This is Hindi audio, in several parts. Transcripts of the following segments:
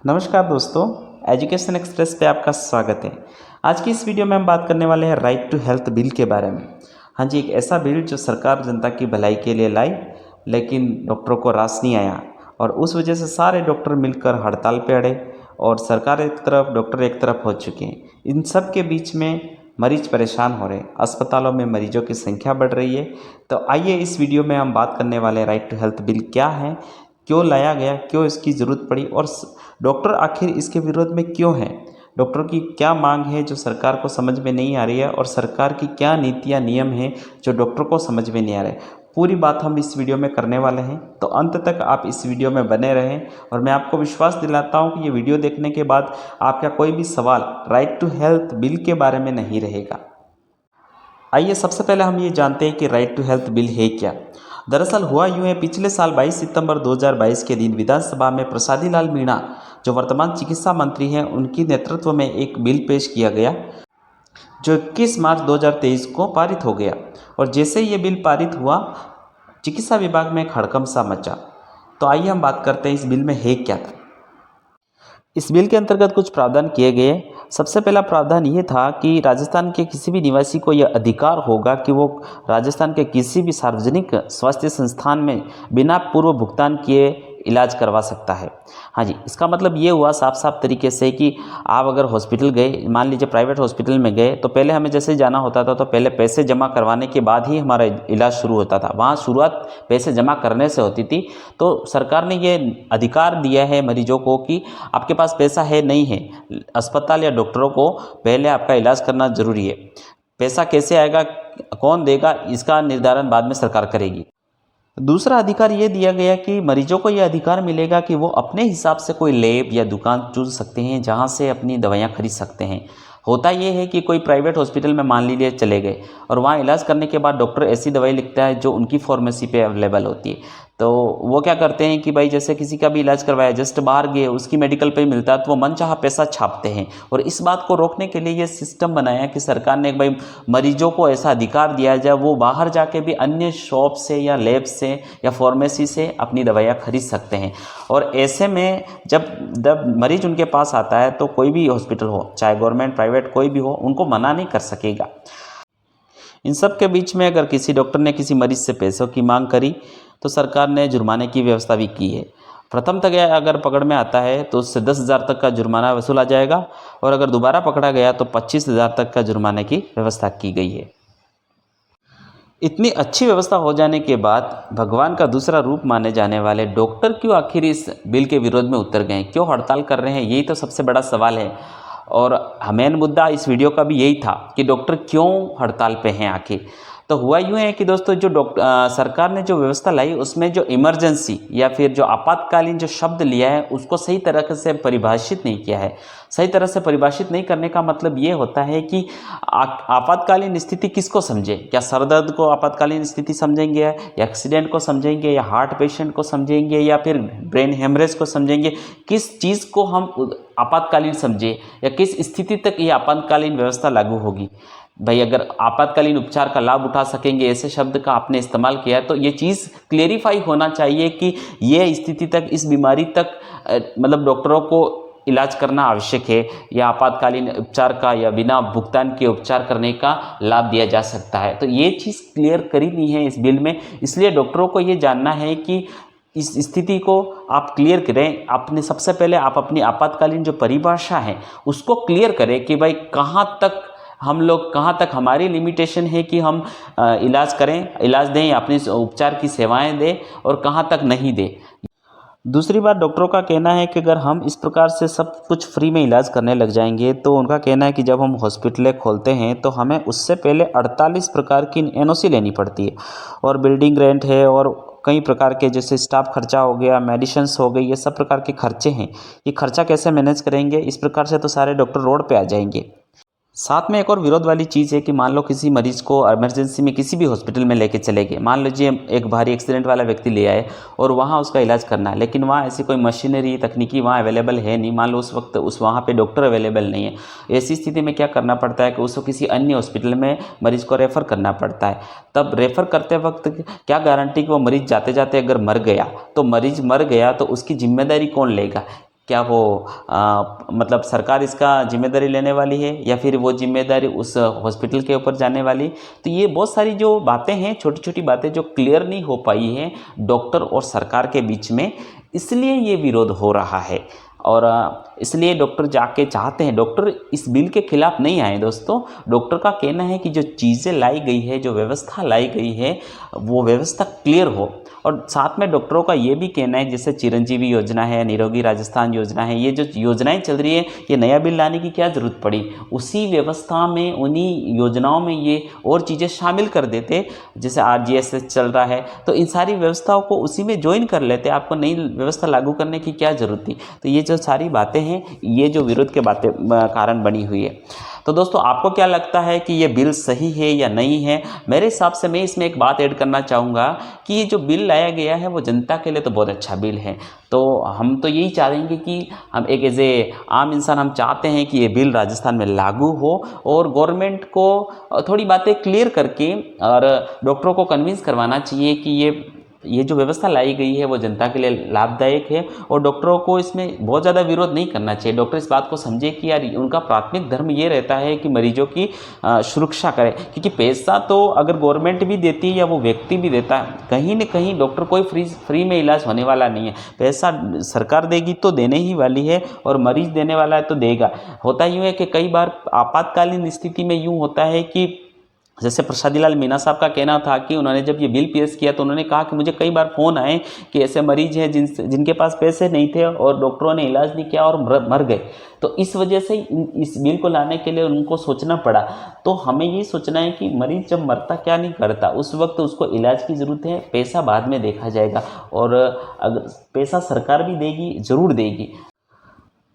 नमस्कार दोस्तों, एजुकेशन एक्सप्रेस पे आपका स्वागत है। आज की इस वीडियो में हम बात करने वाले हैं राइट टू हेल्थ बिल के बारे में। हाँ जी, एक ऐसा बिल जो सरकार जनता की भलाई के लिए लाई, लेकिन डॉक्टरों को रास नहीं आया और उस वजह से सारे डॉक्टर मिलकर हड़ताल पे अड़े और सरकार एक तरफ डॉक्टर एक तरफ हो चुके हैं। इन सब के बीच में मरीज परेशान हो रहे हैं, अस्पतालों में मरीजों की संख्या बढ़ रही है। तो आइए इस वीडियो में हम बात करने वाले हैं राइट टू हेल्थ बिल क्या है, क्यों लाया गया, क्यों इसकी ज़रूरत पड़ी और डॉक्टर आखिर इसके विरोध में क्यों हैं। डॉक्टरों की क्या मांग है जो सरकार को समझ में नहीं आ रही है और सरकार की क्या नीतियाँ नियम हैं जो डॉक्टर को समझ में नहीं आ रहे। पूरी बात हम इस वीडियो में करने वाले हैं, तो अंत तक आप इस वीडियो में बने रहें और मैं आपको विश्वास दिलाता हूं कि ये वीडियो देखने के बाद आपका कोई भी सवाल राइट टू हेल्थ बिल के बारे में नहीं रहेगा। आइए सबसे पहले हम ये जानते हैं कि राइट टू हेल्थ बिल है क्या। दरअसल हुआ यूँ है, पिछले साल 22 सितंबर 2022 के दिन विधानसभा में प्रसादी लाल मीणा जो वर्तमान चिकित्सा मंत्री हैं उनकी नेतृत्व में एक बिल पेश किया गया जो 21 मार्च 2023 को पारित हो गया। और जैसे ये बिल पारित हुआ, चिकित्सा विभाग में एक हड़कंप सा मचा। तो आइए हम बात करते हैं इस बिल में है क्या था। इस बिल के अंतर्गत कुछ प्रावधान किए गए। सबसे पहला प्रावधान ये था कि राजस्थान के किसी भी निवासी को यह अधिकार होगा कि वो राजस्थान के किसी भी सार्वजनिक स्वास्थ्य संस्थान में बिना पूर्व भुगतान किए इलाज करवा सकता है। हाँ जी, इसका मतलब ये हुआ साफ साफ तरीके से कि आप अगर हॉस्पिटल गए, मान लीजिए प्राइवेट हॉस्पिटल में गए, तो पहले हमें जैसे जाना होता था तो पहले पैसे जमा करवाने के बाद ही हमारा इलाज शुरू होता था। वहाँ शुरुआत पैसे जमा करने से होती थी। तो सरकार ने ये अधिकार दिया है मरीजों को कि आपके पास पैसा है नहीं है, अस्पताल या डॉक्टरों को पहले आपका इलाज करना ज़रूरी है। पैसा कैसे आएगा, कौन देगा, इसका निर्धारण बाद में सरकार करेगी। दूसरा अधिकार ये दिया गया कि मरीजों को यह अधिकार मिलेगा कि वो अपने हिसाब से कोई लैब या दुकान चुन सकते हैं जहां से अपनी दवाइयां खरीद सकते हैं। होता ये है कि कोई प्राइवेट हॉस्पिटल में मान लीजिए चले गए और वहाँ इलाज करने के बाद डॉक्टर ऐसी दवाई लिखता है जो उनकी फार्मेसी पे अवेलेबल होती है। तो वो क्या करते हैं कि भाई जैसे किसी का भी इलाज करवाया, जस्ट बाहर गए, उसकी मेडिकल पे मिलता है तो वो मनचाहा पैसा छापते हैं। और इस बात को रोकने के लिए ये सिस्टम बनाया कि सरकार ने भाई मरीजों को ऐसा अधिकार दिया जाए वो बाहर जाके भी अन्य शॉप से या लैब से या फार्मेसी से अपनी दवाइयाँ खरीद सकते हैं। और ऐसे में जब मरीज उनके पास आता है तो कोई भी हॉस्पिटल हो, चाहे गवर्नमेंट प्राइवेट कोई भी हो, उनको मना नहीं कर सकेगा। इन सब के बीच में अगर किसी डॉक्टर ने किसी मरीज से पैसों की मांग करी तो सरकार ने जुर्माने की व्यवस्था भी की है। प्रथम तक अगर पकड़ में आता है तो उससे 10,000 तक का जुर्माना वसूला जाएगा और अगर दोबारा पकड़ा गया तो 25,000 तक का जुर्माने की व्यवस्था की गई है। इतनी अच्छी व्यवस्था हो जाने के बाद भगवान का दूसरा रूप माने जाने वाले डॉक्टर क्यों आखिर इस बिल के विरोध में उतर गए, क्यों हड़ताल कर रहे हैं, यही तो सबसे बड़ा सवाल है। और मेन मुद्दा इस वीडियो का भी यही था कि डॉक्टर क्यों हड़ताल पे हैं आखिर। तो हुआ यूँ है कि दोस्तों जो सरकार ने जो व्यवस्था लाई उसमें जो इमरजेंसी या फिर जो आपातकालीन जो शब्द लिया है उसको सही तरह से परिभाषित नहीं किया है। सही तरह से परिभाषित नहीं करने का मतलब ये होता है कि आपातकालीन स्थिति किसको समझे, क्या सर दर्द को आपातकालीन स्थिति समझेंगे या एक्सीडेंट को समझेंगे या हार्ट पेशेंट को समझेंगे या फिर ब्रेन हेमरेज को समझेंगे, किस चीज़ को हम आपातकालीन समझे या किस स्थिति तक ये आपातकालीन व्यवस्था लागू होगी। भाई अगर आपातकालीन उपचार का लाभ उठा सकेंगे ऐसे शब्द का आपने इस्तेमाल किया तो ये चीज़ क्लेरिफाई होना चाहिए कि ये स्थिति तक, इस बीमारी तक मतलब डॉक्टरों को इलाज करना आवश्यक है या आपातकालीन उपचार का या बिना भुगतान के उपचार करने का लाभ दिया जा सकता है। तो ये चीज़ क्लियर करी नहीं है इस बिल में, इसलिए डॉक्टरों को ये जानना है कि इस स्थिति को आप क्लियर करें। आपने सबसे पहले आप अपनी आपातकालीन जो परिभाषा है उसको क्लियर करें कि भाई कहाँ तक हम लोग, कहाँ तक हमारी लिमिटेशन है कि हम इलाज करें, इलाज दें, अपनी उपचार की सेवाएं दें और कहाँ तक नहीं दें। दूसरी बात, डॉक्टरों का कहना है कि अगर हम इस प्रकार से सब कुछ फ्री में इलाज करने लग जाएंगे तो उनका कहना है कि जब हम हॉस्पिटलें खोलते हैं तो हमें उससे पहले 48 प्रकार की एनओसी लेनी पड़ती है और बिल्डिंग रेंट है और कई प्रकार के जैसे स्टाफ खर्चा हो गया, मेडिसिन्स हो गई, ये सब प्रकार के खर्चे हैं। ये खर्चा कैसे मैनेज करेंगे, इस प्रकार से तो सारे डॉक्टर रोड पे आ जाएंगे। साथ में एक और विरोध वाली चीज़ है कि मान लो किसी मरीज को इमरजेंसी में किसी भी हॉस्पिटल में लेके चले गए, मान लीजिए एक भारी एक्सीडेंट वाला व्यक्ति ले आए और वहाँ उसका इलाज करना है, लेकिन वहाँ ऐसी कोई मशीनरी तकनीकी वहाँ अवेलेबल है नहीं, मान लो उस वक्त वहाँ पे डॉक्टर अवेलेबल नहीं है। ऐसी स्थिति में क्या करना पड़ता है कि उसको किसी अन्य हॉस्पिटल में मरीज को रेफ़र करना पड़ता है। तब रेफ़र करते वक्त क्या गारंटी कि वो मरीज जाते जाते अगर मर गया तो मरीज मर गया तो उसकी जिम्मेदारी कौन लेगा, क्या वो मतलब सरकार इसका जिम्मेदारी लेने वाली है या फिर वो जिम्मेदारी उस हॉस्पिटल के ऊपर जाने वाली। तो ये बहुत सारी जो बातें हैं, छोटी छोटी बातें जो क्लियर नहीं हो पाई हैं डॉक्टर और सरकार के बीच में, इसलिए ये विरोध हो रहा है। और इसलिए डॉक्टर जाके चाहते हैं, डॉक्टर इस बिल के खिलाफ नहीं आए दोस्तों। डॉक्टर का कहना है कि जो चीज़ें लाई गई है, जो व्यवस्था लाई गई है, वो व्यवस्था क्लियर हो। और साथ में डॉक्टरों का ये भी कहना है, जैसे चिरंजीवी योजना है, निरोगी राजस्थान योजना है, ये जो योजनाएं चल रही है, ये नया बिल लाने की क्या ज़रूरत पड़ी। उसी व्यवस्था में, उन्हीं योजनाओं में ये और चीज़ें शामिल कर देते, जैसे RGSS चल रहा है, तो इन सारी व्यवस्थाओं को उसी में ज्वाइन कर लेते। आपको नई व्यवस्था लागू करने की क्या ज़रूरत थी। तो ये जो सारी बातें हैं, ये जो विरोध के बातें कारण बनी हुई है। तो दोस्तों, आपको क्या लगता है कि ये बिल सही है या नहीं है। मेरे हिसाब से मैं इसमें एक बात ऐड करना चाहूँगा कि ये जो बिल लाया गया है वो जनता के लिए तो बहुत अच्छा बिल है। तो हम तो यही चाहेंगे कि हम एक एज ए आम इंसान हम चाहते हैं कि ये बिल राजस्थान में लागू हो और गवर्नमेंट को थोड़ी बातें क्लियर करके और डॉक्टरों को कन्विंस करवाना चाहिए कि ये जो व्यवस्था लाई गई है वो जनता के लिए लाभदायक है। और डॉक्टरों को इसमें बहुत ज़्यादा विरोध नहीं करना चाहिए। डॉक्टर इस बात को समझे कि यार उनका प्राथमिक धर्म ये रहता है कि मरीजों की सुरक्षा करें, क्योंकि पैसा तो अगर गवर्नमेंट भी देती है या वो व्यक्ति भी देता है, कहीं न कहीं डॉक्टर कोई फ्री में इलाज होने वाला नहीं है। पैसा सरकार देगी तो देने ही वाली है और मरीज देने वाला है तो देगा। होता यूँ है कि कई बार आपातकालीन स्थिति में यूँ होता है कि जैसे प्रसादी लाल मीणा साहब का कहना था कि उन्होंने जब ये बिल पेश किया तो उन्होंने कहा कि मुझे कई बार फ़ोन आए कि ऐसे मरीज हैं जिनके पास पैसे नहीं थे और डॉक्टरों ने इलाज नहीं किया और मर गए। तो इस वजह से इस बिल को लाने के लिए उनको सोचना पड़ा। तो हमें ये सोचना है कि मरीज जब मरता क्या नहीं करता, उस वक्त उसको इलाज की ज़रूरत है, पैसा बाद में देखा जाएगा। और अगर पैसा सरकार भी देगी, ज़रूर देगी।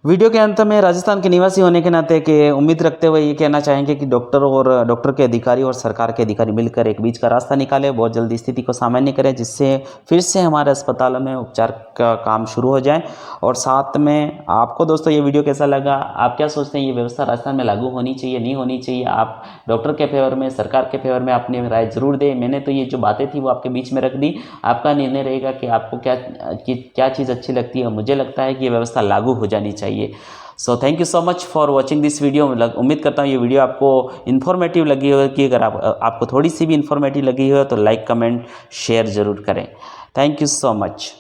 वीडियो के अंत में राजस्थान के निवासी होने के नाते कि उम्मीद रखते हुए ये कहना चाहेंगे कि डॉक्टर के अधिकारी और सरकार के अधिकारी मिलकर एक बीच का रास्ता निकालें, बहुत जल्दी स्थिति को सामान्य करें, जिससे फिर से हमारे अस्पतालों में उपचार का काम शुरू हो जाए। और साथ में आपको दोस्तों ये वीडियो कैसा लगा, आप क्या सोचते हैं, ये व्यवस्था राजस्थान में लागू होनी चाहिए, नहीं होनी चाहिए। आप डॉक्टर के फेवर में, सरकार के फेवर में अपनी राय ज़रूर दें। मैंने तो ये जो बातें थी वो आपके बीच में रख दी। आपका निर्णय रहेगा कि आपको क्या चीज़ अच्छी लगती है। मुझे लगता है कि ये व्यवस्था लागू हो जानी चाहिए। So thank you so much for watching this video. उम्मीद करता हूँ ये वीडियो आपको इन्फॉर्मेटिव लगी होगी। अगर आपको थोड़ी सी भी इन्फॉर्मेटिव लगी हो तो लाइक, कमेंट, शेयर ज़रूर करें। Thank you so much.